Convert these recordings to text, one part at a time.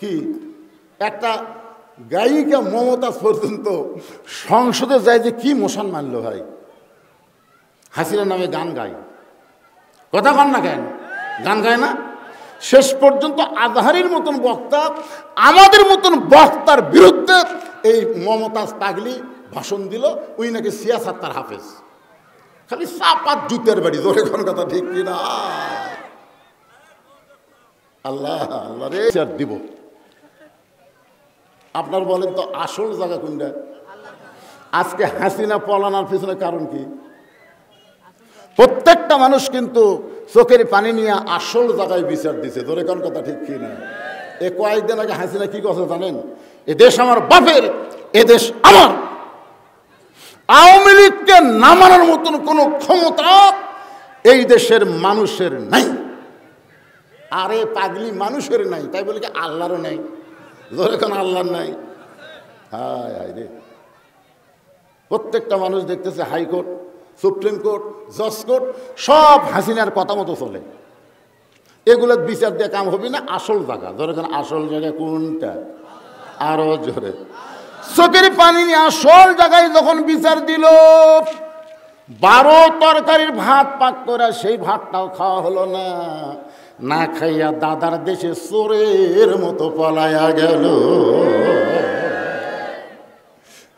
কি একটা গায়িকা মমতাজ পর্যন্ত সংসদে যায় যে কি মোশন মানলো ভাই, হাসিনার নামে গান গায়, কথা কন না কেন, গান গায় না? শেষ পর্যন্ত আজহারির মতন বক্তা, আমাদের মতন বক্তার বিরুদ্ধে এই মমতাজ পাগলি ভাষণ দিল, ওই নাকি সিয়াসাত্তার হাফেজ। খালি চাপাত জুতের বাড়ি, ধরে কোন কথা ঠিক কিনা? আল্লাহ আল্লাহ রে দিব। আপনার বলেন তো আসল জায়গা কোনটা? আজকে হাসিনা পলানোর পিছনে কারণ কি? প্রত্যেকটা মানুষ কিন্তু চোখের পানি নিয়ে আসল জায়গায় বিচার দিছে, ধরে কোন কথা ঠিক কিনা? এ কয়েকদিন আগে হাসিনা কি কথা জানেন? এ দেশ আমার বাপের, এ দেশ আমার। আওয়ামী লীগকে নামানোর মতন কোনো ক্ষমতা এই দেশের মানুষের নাই। আরে পাগলি, মানুষের নাই, তাই বলে কি আল্লাহরও নাই? ধরে কোন আল্লাহর নাই? হায় হায় রে, প্রত্যেকটা মানুষ দেখতেছে হাইকোর্ট, সুপ্রিম কোর্ট, জজ কোর্ট সব হাসিনার কথা মতো চলে। এগুলো বিচার দিয়ে কাম হবে না। আসল জায়গা, ধরে কোন আসল জায়গা কোনটা? আরো জোরে, চোখের পানি নিয়ে আসল জায়গায় যখন বিচার দিল, 12 তরকারির ভাত পাক করে সেই ভাতটাও খাওয়া হলো না, না খাইয়া দাদার দেশে চোরের মতো পলাইয়া গেল।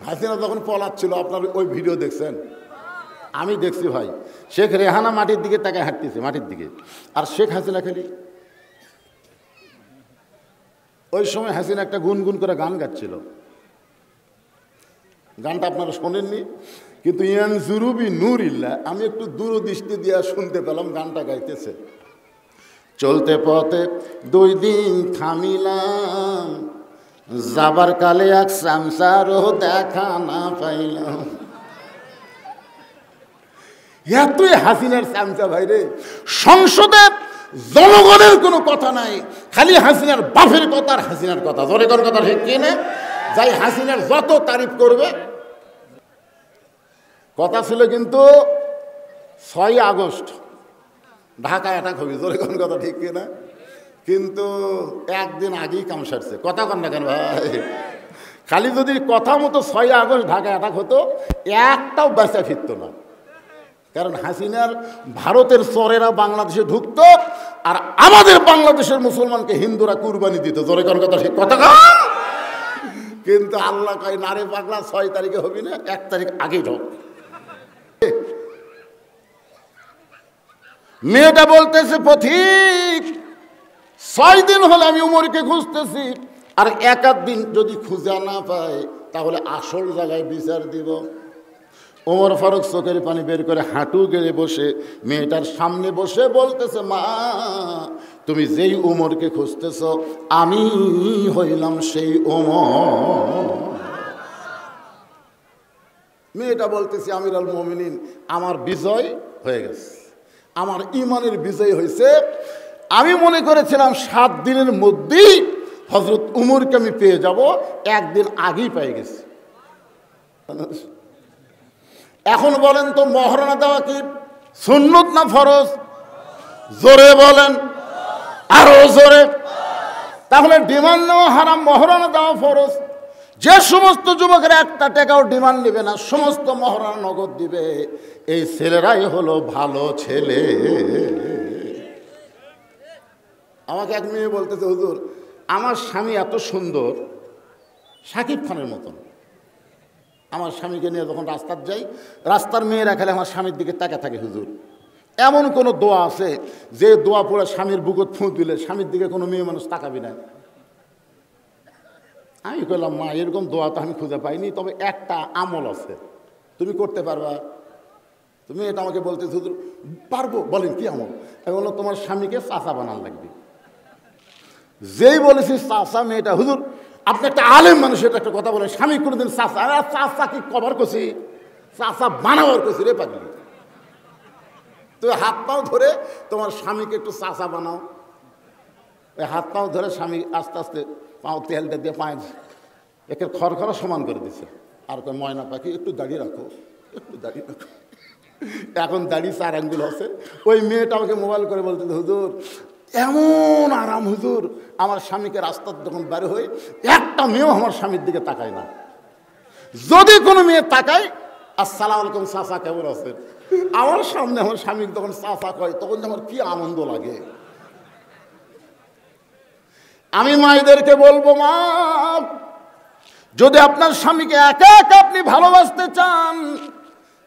হাসিনা যখন পলাচ্ছিল, আপনার ওই ভিডিও দেখছেন? আমি দেখছি ভাই। শেখ রেহানা মাটির দিকে তাকে হাঁটতেছে, মাটির দিকে, আর শেখ হাসিনা খালি। ওই সময় হাসিনা একটা গুনগুন করে গান গাচ্ছিল, গানটা আপনারা শোনেননি, কিন্তু ইয়ান জুরুবি নূরিল্লাহ আমি একটু দূরদৃষ্টি দিয়া শুনতে পেলাম গানটা গাইতেছে। চলতে পথে 2 দিন থামিলাম, যাবার কালে এক সামসারও দেখা না পাইলাম। এতই হাসিনার চামচা ভাই রে, সংসদে জনগণের কোনো কথা নাই, খালি হাসিনার বাপের কথা আর হাসিনার কথা, জোরে কোন কথা ঠিক কিনা? যাই হাসিনার যত তারিফ করবে। কথা ছিল কিন্তু 6 আগস্ট ঢাকায় অ্যাটাক হবে, জোরে কোন কথা ঠিক কিনা? কিন্তু একদিন আগেই কাম সারছে, কথা কন না কেন ভাই? খালি যদি কথা মতো 6 আগস্ট ঢাকায় অ্যাটাক হতো, একটাও বেঁচে ফিরত না। কারণ হাসিনার ভারতের চোরেরা বাংলাদেশে ঢুকত, আর আমাদের বাংলাদেশের মুসলমানকে হিন্দুরা কুরবানি দিত, জোরে কোন কথা ঠিক কথা কন? কিন্তু আল্লাহ কয় নারে পাগলা, 6 তারিখে হবি না, 1 তারিখ আগেই ঢোক। মেয়েটা বলতেছে পথিক 6 দিন হলে আমি উমরকে খুঁজতেছি, আর 1 দিন যদি খুঁজে না পাই তাহলে আসল জায়গায় বিচার দিব। ওমর ফারুক চোখের পানি বের করে হাঁটু গেড়ে বসে মেয়েটার সামনে বসে বলতেছে, মা তুমি যেই ওমরকে খুঁজতেছ আমি হইলাম সেই ওমর। মেয়েটা বলতেছে, আমিরুল মুমিনিন আমার বিজয় হয়ে গেছে, আমার ইমানের বিজয় হয়েছে। আমি মনে করেছিলাম 7 দিনের মধ্যেই হযরত উমরকে আমি পেয়ে যাব, 1 দিন আগেই পেয়ে গেছি। এখন বলেন তো মহরানা দেওয়া কি সুন্নত না ফরজ? জোরে বলেন, আরো জোরে। তাহলে ডিমান্ড নেওয়া হারাম, মহরানা দেওয়া ফরজ। যে সমস্ত যুবকের 1 টাকাও ডিমান্ড নেবে না, সমস্ত মহরানা নগদ দিবে, এই ছেলেরাই হলো ভালো ছেলে। আমাকে এক মেয়ে বলতেছে, হুজুর আমার স্বামী এত সুন্দর, শাকিব খানের মতন। আমার স্বামীকে নিয়ে যখন রাস্তার যাই, রাস্তার মেয়েরা খেলে আমার স্বামীর দিকে তাকে থাকে। হুজুর এমন কোনো দোয়া আছে যে দোয়া পড়ে স্বামীর বুকত ফুঁ দিলে স্বামীর দিকে কোনো মেয়ে মানুষ তাকাবি না? আমি বললাম, মা এরকম দোয়া তো আমি খুঁজে পাইনি, তবে একটা আমল আছে, তুমি করতে পারবা? তুমি এটা আমাকে বলতে, হুজুর পারবো। বলেন কি আমল? আমি বললাম, তোমার স্বামীকে চাচা বানান লাগবে। যেই বলেছি চাচা, মেয়েটা, হুজুর আপনি একটা আলেম মানুষ, এটা একটা কথা বলেন, স্বামী কোনোদিন চাচা, চাচা কি কভার করছি, চাচা বানাবার করছি রে পাগলি। তুমি হাত পাও ধরে তোমার স্বামীকে একটু চাচা বানাও। ওই হাত পাও ধরে স্বামী আস্তে আস্তে পাও তেলটা দিয়ে পায়ে একে খড়খড়া সমান করে দিচ্ছে। আর কয়, ময়না পাখি একটু দাঁড়িয়ে রাখো, একটু দাঁড়িয়ে রাখো। এখন দাঁড়িয়ে 4 আঙ্গুল আছে। ওই মেয়েটা আমাকে মোবাইল করে বলতে, হুজুর এমন আরাম হুজুর, আমার স্বামীকে রাস্তার যখন বের হই, একটা মেয়েও আমার স্বামীর দিকে তাকায় না। যদি কোনো মেয়ে তাকায়, আসসালামু আলাইকুম চাচা, কেমন আছেন, আমার সামনে আমার স্বামী তখন চাচা কয়, তখন আমার কি আনন্দ লাগে। আমি মায়েদেরকে বলবো, মা, যদি আপনার স্বামীকে একা একা আপনি ভালোবাসতে চান,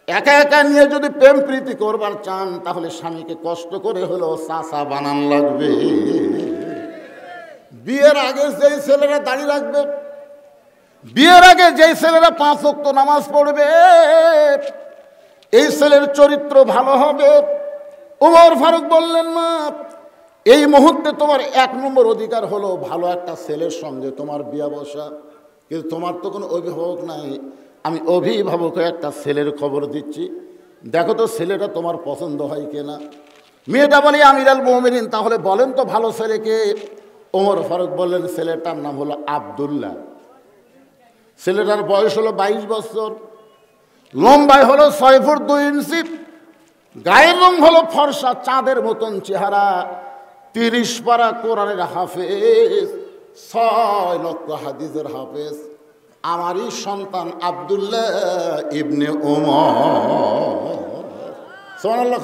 একা একা নিয়ে যদি প্রেম প্রীতি করবার চান, তাহলে স্বামীকে কষ্ট করে হলেও চাচা বানান লাগবে। বিয়ের আগে যেই ছেলেরা দাঁড়িয়ে রাখবে, বিয়ের আগে যেই ছেলেরা 5 ওয়াক্ত নামাজ পড়বে, এই ছেলের চরিত্র ভালো হবে। ওমর ফারুক বললেন, মা, এই মুহূর্তে তোমার 1 নম্বর অধিকার হলো ভালো একটা ছেলের সঙ্গে তোমার বিয়ে বসা, কিন্তু তোমার তো কোনো অভিভাবক নাই। আমি অভিভাবক একটা ছেলের খবর দিচ্ছি, দেখো তো ছেলেটা তোমার পছন্দ হয় কিনা। মেয়েটা বলে, আমিরাল মুমিনিন, তাহলে বলেন তো ভালো ছেলেকে। ওমর ফারুক বললেন, ছেলেটার নাম হলো আব্দুল্লাহ। ছেলেটার বয়স হলো 22 বছর, লম্বায় হলো 6 ফুট 2 ইঞ্চি, গায়ের রং হলো ফর্সা, চাঁদের মতন চেহারা, 30 পারা কোরআনের হাফেজ, 6 লক্ষ হাদিসের হাফেজ। আমারই সন্তান আব্দুল্লাহ ইবনে ওমর। সুবহানাল্লাহ।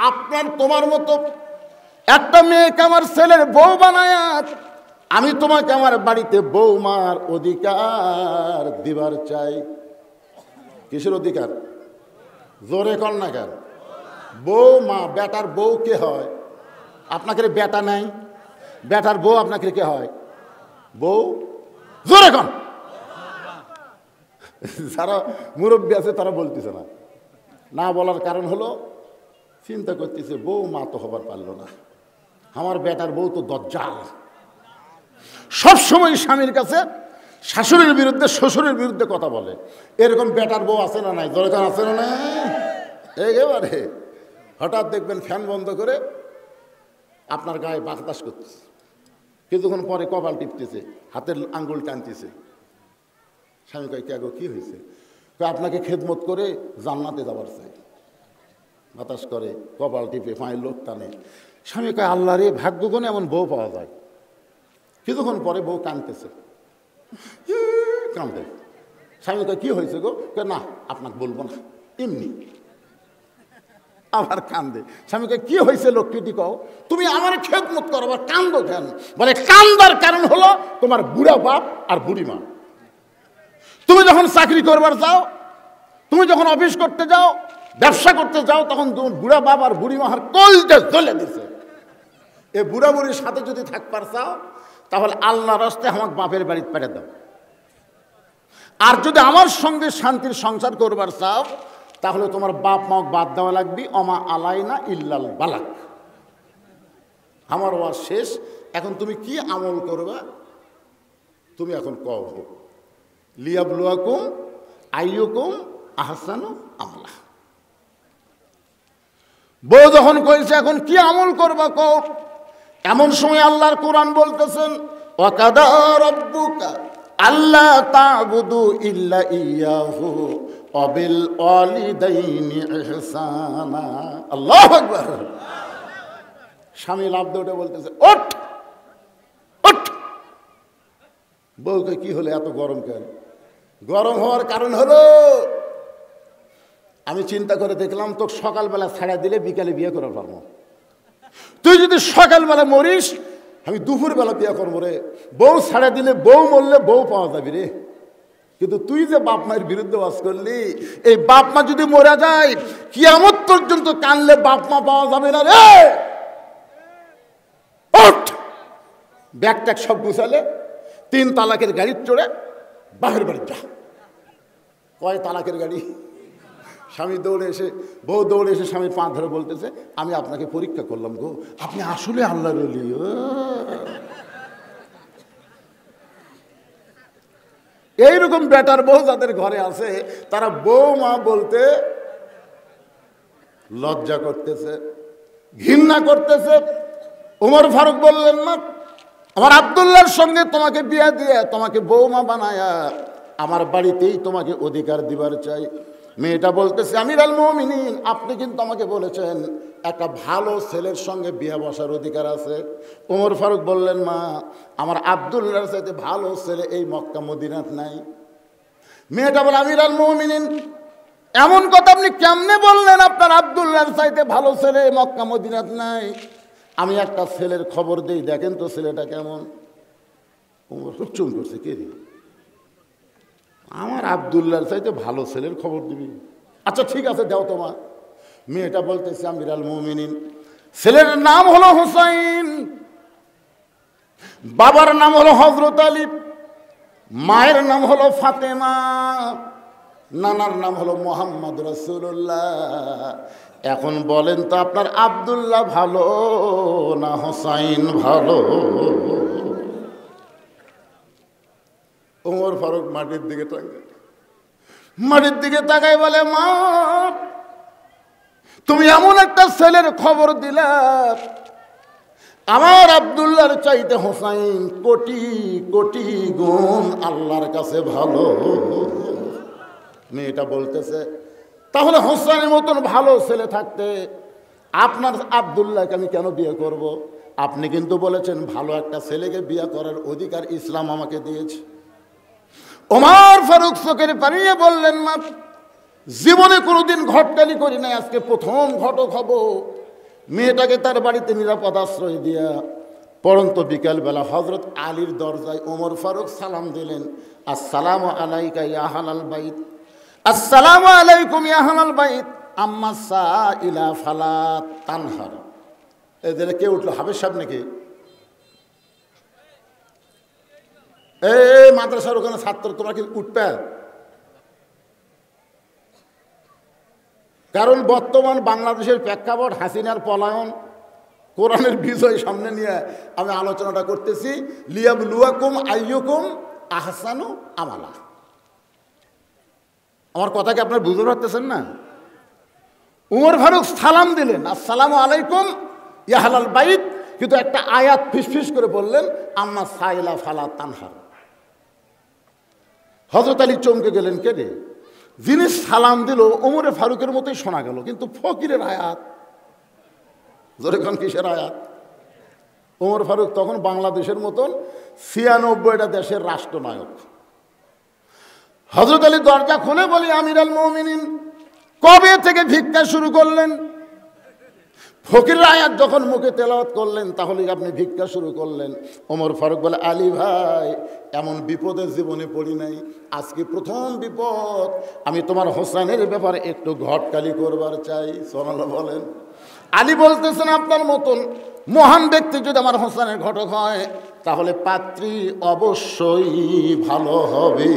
আপনার তোমার মতো একটা মেয়েকে আমার ছেলের বউ বানায়, আমি তোমাকে আমার বাড়িতে বৌমার অধিকার দিবার চাই। কিসের অধিকার? জোরে কর না কেন? বৌমা, বেটার বউ কে হয়? আপনাকে বেটা নাই, বেটার বউ আপনাকে কে হয়? বউ। জোরে কন। যারা মুরব্বী আছে তারা বলতেছে না, না বলার কারণ হলো চিন্তা করতেছে, বউ মা তো হবার পারলো না, আমার বেটার বউ তো দজ্জাল। সবসময় স্বামীর কাছে শাশুড়ির বিরুদ্ধে, শ্বশুরের বিরুদ্ধে কথা বলে। এরকম বেটার বউ আছে না নাই? দরকার আছে না নাই? একেবারে হঠাৎ দেখবেন ফ্যান বন্ধ করে আপনার গায়ে বাতাস করতেছে, কিছুক্ষণ পরে কপাল টিপতেছে, হাতের আঙ্গুল টানতেছে। স্বামী কয়, কে গো, কি হয়েছে? আপনাকে খেদমত করে জান্নাতে যাবার চাই। বাতাস করে, কপাল টিপে, পায়ের লোক টানে। স্বামী কয়, আল্লাহ রে, ভাগ্যগুণে এমন বউ পাওয়া যায়। কিছুক্ষণ পরে বউ কাঁদতেছে, কাঁদে। স্বামী কয়, কি হয়েছে গো? না, আপনাকে বলবো না, এমনি। আবার কান্দে। স্বামী কয়, কি হয়েছে লক্ষ্মীটি কও, তুমি আমার খেদমত করো, আবার কান্দো কেন? বলে, কান্দার কারণ হলো তোমার বুড়া বাপ আর বুড়ি মা। তুমি যখন চাকরি করবার যাও, তুমি যখন অফিস করতে যাও, ব্যবসা করতে যাও, তখন তোমার বুড়া বাপ আর বুড়ি মার কলজে জ্বলে দিছে। এই বুড়া বুড়ির সাথে যদি থাকবার চাও, তাহলে আল্লাহর রাস্তে আমার বাপের বাড়িতে পেরে দাও। আর যদি আমার সঙ্গে শান্তির সংসার করবার চাও, তাহলে তোমার বাপ মাও বাদ দেওয়া লাগবে। অমা আলাইনা ইল্লাল বালাক। আমার ওয়াজ শেষ। এখন তুমি কি আমল করবা? তুমি এখন কও, লিয়াবলুয়াকুম আইয়ুকুম আহসানু আমালা। বউ যখন কইছে এখন কি আমল করবা কও, এমন সময় আল্লাহর কোরআন বলতেছেন, ওয়াকাদা রাব্বুকা আল্লা তা'বুদু ইল্লা ইয়াহু ওয়া বিল ওয়ালিদাইনি ইহসানা। আল্লাহু আকবার। স্বামী লাফ দিয়ে বলতেছে, ওঠ ওঠ। বউকে, কি হলো, এত গরম কেন? গরম হওয়ার কারণ হলো, আমি চিন্তা করে দেখলাম, তো সকালবেলা ছাড়া দিলে বিকালে বিয়ে করে পারবো। তুই যদি সকালবেলা মরিস, আমি দুপুরবেলা বিয়ে করবো রে। বউ ছাড়া দিলে, বউ মরলে বউ পাওয়া যাবে রে। কিন্তু তুই যে বাপ মায়ের বিরুদ্ধে বাস করলি, এই বাপ মা যদি মরে যায়, কিয়ামত পর্যন্ত কানলে বাপ মা পাওয়া যাবে না রে। ওঠ। ব্যাগ ট্যাগ সব গুছালে, 3 তালাকের গাড়ি চড়ে বাপের বাড়ি যা। কয় তালাকের গাড়ি? স্বামী দৌড়ে এসে, বউ দৌড়ে এসে স্বামীর পা ধরে বলতেছে, আমি আপনাকে পরীক্ষা করলাম গো, আপনি আসলে আল্লাহর ওলি। এইরকম বেটার বউ যাদের ঘরে আছে, তারা বউ মা বলতে লজ্জা করতেছে, ঘৃণা করতেছে। ওমর ফারুক বললেন, না, আমার আব্দুল্লাহর সঙ্গে তোমাকে বিয়ে দিয়ে, তোমাকে বৌমা বানায়া আমার বাড়িতেই তোমাকে অধিকার দিবার চাই। মেয়েটা বলতেছে, আমিরুল মুমিনিন, আপনি কিন্তু আমাকে বলেছেন একটা ভালো ছেলের সঙ্গে বিয়ে বসার অধিকার আছে। ওমর ফারুক বললেন, মা, আমার আব্দুল্লাহর চাইতে ভালো ছেলে এই মক্কা মদিনাত নাই। মেয়েটা বলে, আমিরুল মুমিনিন, এমন কথা আপনি কেমনে বললেন? আপনার আব্দুল্লাহর চাইতে ভালো ছেলে মক্কা মদিনাত নাই। আমি একটা ছেলের খবর দিই, দেখেন তো ছেলেটা কেমন। ওমর ফারুক চুপ করছে, কে রে? আমার আব্দুল্লাহর চাইতে ভালো ছেলের খবর দিবি? আচ্ছা ঠিক আছে, দাও তোমার। মেয়েটা বলতেছে, আমিরুল মুমিনিন, ছেলের নাম হলো হুসাইন, বাবার নাম হলো হযরত আলী, মায়ের নাম হলো ফাতেমা, নানার নাম হলো মুহাম্মদ রাসূলুল্লাহ। এখন বলেন তো, আপনার আব্দুল্লাহ ভালো না হুসাইন ভালো? ওমর ফারুক মাটির দিকে তাকায় বলে, মা, তুমি এমন একটা ছেলের খবর দিলা, আমার আব্দুল্লাহর চাইতে হুসাইন কোটি কোটি গুণ আল্লাহর কাছে ভালো। মেয়েটা বলতেছে, তাহলে হুসাইনের মতন ভালো ছেলে থাকতে আপনার আব্দুল্লাহকে আমি কেন বিয়ে করব? আপনি কিন্তু বলেছেন ভালো একটা ছেলেকে বিয়ে করার অধিকার ইসলাম আমাকে দিয়েছে। ওমর ফারুক চোখের পানিয়ে বললেন, মা, জীবনে কোনোদিন ঘটকালি করি নাই, আজকে প্রথম ঘটক হব। মেয়েটাকে তার বাড়িতে নিরাপদ আশ্রয় দিয়া পরন্ত বিকালবেলা হযরত আলীর দরজায় ওমর ফারুক সালাম দিলেন, আসসালামু আলাইকা ইয়া আহলাল বাইত, আসসালামু আলাইকুম ইয়া আহলাল বাইত, আম্মা সাইলা ফালা তানহার। এদের কে উঠলো? হাফেজ সাহেব নাকি? এই মাদ্রাসার ওখানে ছাত্র, তোমরা কি উঠবে? কারণ বর্তমান বাংলাদেশের প্রেক্ষাপট হাসিনার পলায়ন, কোরআনের বিজয় সামনে নিয়ে আমি আলোচনাটা করতেছি। লিয়াবলুয়াকুম আইয়ুকুম আহসানু আমালা। আমার কথা কি আপনারা বুঝতে পারতেছেন না? উমর ফারুক সালাম দিলেন, আসসালামু আলাইকুম ইয়া আহলাল বাইত, কিন্তু একটা আয়াত ফিসফিস করে বললেন, আম্মা সাইলা ফালা তানহার। হযরত আলী চমকে গেলেন, কে রে? যিনি সালাম দিল ওমরে ফারুকের মতোই শোনা গেল, কিন্তু ফকিরের আয়াত। যখন কিসের আয়াত? ওমর ফারুক তখন বাংলাদেশের মতন ৯৬টা দেশের রাষ্ট্রনায়ক। হযরত আলী দরজা খুলে বলি, আমিরুল মুমিনিন, কবে থেকে ভিক্ষা শুরু করলেন? ফকিরের আয়াত যখন মুখে তেলাওয়াত করলেন, তাহলে আপনি ভিক্ষা শুরু করলেন। ওমর ফারুক বলে, আলী ভাই, এমন বিপদের জীবনে পড়ি নাই, আজকে প্রথম বিপদ। আমি তোমার হোসেনের ব্যাপারে একটু ঘটকালি করবার চাই। সুবহানাল্লাহ বলেন। আলী বলতেছেন, আপনার মতন মহান ব্যক্তি যদি আমার হোসেনের ঘটক হয়, তাহলে পাত্রী অবশ্যই ভালো হবে।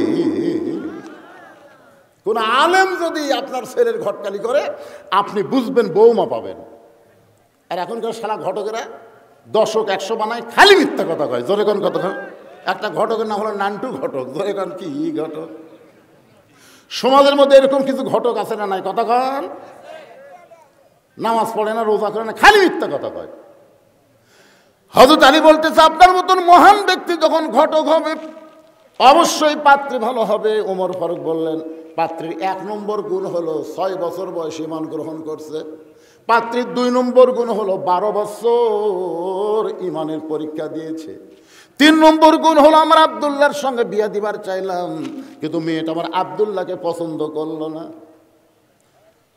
কোন আলেম যদি আপনার ছেলের ঘটকালি করে, আপনি বুঝবেন বৌমা পাবেন। আর এখনকার সারা ঘটকেরা ১০০-১০০ বানায়, খালি মিথ্যা কথা কয়। জোরে কোন কথা? একটা ঘটকের নাম হলো নান্টু ঘটক। জোরে কোন কি ঘটক? সমাজের মধ্যে এরকম কিছু ঘটক আছে না নাই? কথা কন। নামাজ পড়ে না, রোজা করে না, খালি মিথ্যা কথা কয়। হযরত আলী বলতেছে, আপনার মতন মহান ব্যক্তি যখন ঘটক হবে, অবশ্যই পাত্রী ভালো হবে। ওমর ফারুক বললেন, পাত্রীর ১ নম্বর গুণ হলো ৬ বছর বয়সে ঈমান গ্রহণ করছে। পাত্রীর ২ নম্বর গুণ হলো ১২ বছর ঈমানের পরীক্ষা দিয়েছে। ৩ নম্বর গুণ হলো, আমার আব্দুল্লাহর সঙ্গে বিয়ে দিবার চাইলাম, কিন্তু মেয়েটা আমার আব্দুল্লাহকে পছন্দ করলো না।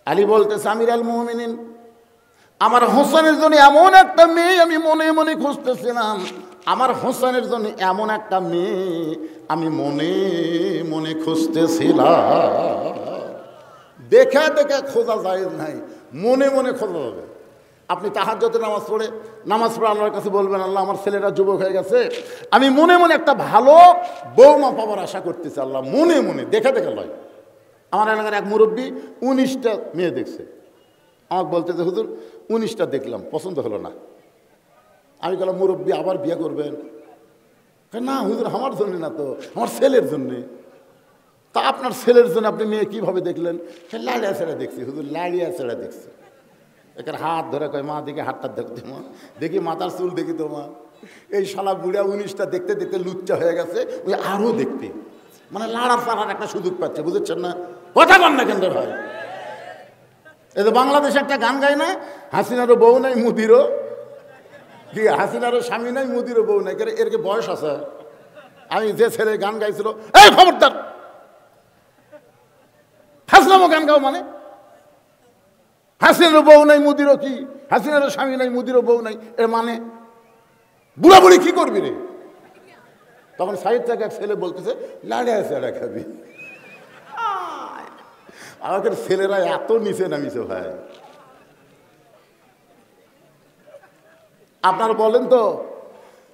আলী বলতেছে, আমিরুল মুমিনিন, আমার হোসেনের জন্য এমন একটা মেয়ে আমি মনে মনে খুঁজতেছিলাম। আমার হোসেনের জন্য এমন একটা মেয়ে আমি মনে মনে খুঁজতেছিলাম। দেখা দেখা খোঁজা যায় নাই, মনে মনে খোঁজা হবে। আপনি তাহাজ্জুদের নামাজ পড়ে আল্লাহর কাছে বলবেন, আল্লাহ, আমার ছেলেটা যুবক হয়ে গেছে, আমি মনে মনে একটা ভালো বৌমা পাবার আশা করতেছি। আল্লাহ, মনে মনে, দেখা দেখা লয়। আমার এলাকার এক মুরব্বী ১৯টা মেয়ে দেখছে। আমাকে বলতেছে, হুজুর ১৯টা দেখলাম, পছন্দ হলো না। আমি বললাম, মুরব্বী আবার বিয়ে করবেন? না হুজুর, আমার জন্য না তো, আমার ছেলের জন্যে। তা আপনার ছেলের জন্য আপনি মেয়ে কীভাবে দেখলেন? লাড়িয়া ছেড়ে দেখছি হুজুর, লাড়িয়া ছেড়ে দেখছি। এখানে হাত ধরে কয়, মা দেখি হাতটা দেখতে, মা দেখি মাথার চুল দেখি তো মা। এই শালা বুড়া ১৯টা দেখতে দেখতে লুচ্চা হয়ে গেছে, ওই আরও দেখতে, মানে লাড়া চাড়ার একটা সুযোগ পাচ্ছে, বুঝেছেন না? কথা বল না কেন ভাই? এই যে বাংলাদেশে একটা গান গায় না, হাসিনারও বউ নাই মুদিরও, কি হাসিনারও স্বামী নাই মুদিরও বউ নাই, এর কি বয়স আছে? আমি যে ছেলে গান গাইছিল, এই খবরদার হাসনামও গান গাও মানে? হাসিনারও বউ নাই মুদিরও কি, হাসিনারও স্বামী নাই মুদিরও বউ নাই, এর মানে বুড়া বুড়ি কি করবি রে? তখন সাইড থেকে এক ছেলে বলতেছে লাড়ে চাড়া খাবি। আমাদের ছেলেরা এত নিচে নামিছে ভাই। আপনারা বলেন তো,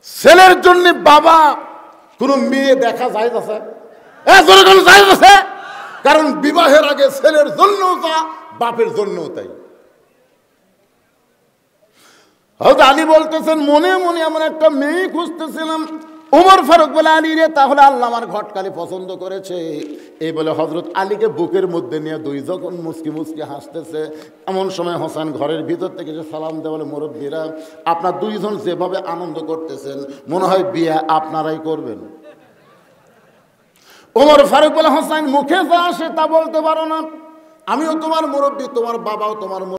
ছেলের জন্য বাবা কোন মেয়ে দেখা যায় আছে? যায় আছে, কারণ বিবাহের আগে ছেলের জন্য তা, বাপের জন্য তাই। হয়তো আলী বলতেছেন মনে মনে এমন একটা মেয়ে খুঁজতেছিলাম। উমর ফারুক বলে আলী রে, তাহলে আল্লাহ আমার ঘটকালি পছন্দ করেছে। এই বলে হযরত আলীকে বুকের মধ্যে নিয়ে দুই যখন মুচকি মুচকি হাসতেছে, এমন সময় হোসেন ঘরের ভিতর থেকে যে সালাম দেওয়া, বলে মুরব্বীরা আপনার দুইজন যেভাবে আনন্দ করতেছেন মনে হয় বিয়ে আপনারাই করবেন। উমর ফারুক বলে হোসেন মুখে যা আসে তা বলতে পারো না, আমিও তোমার মুরব্বী, তোমার বাবাও তোমার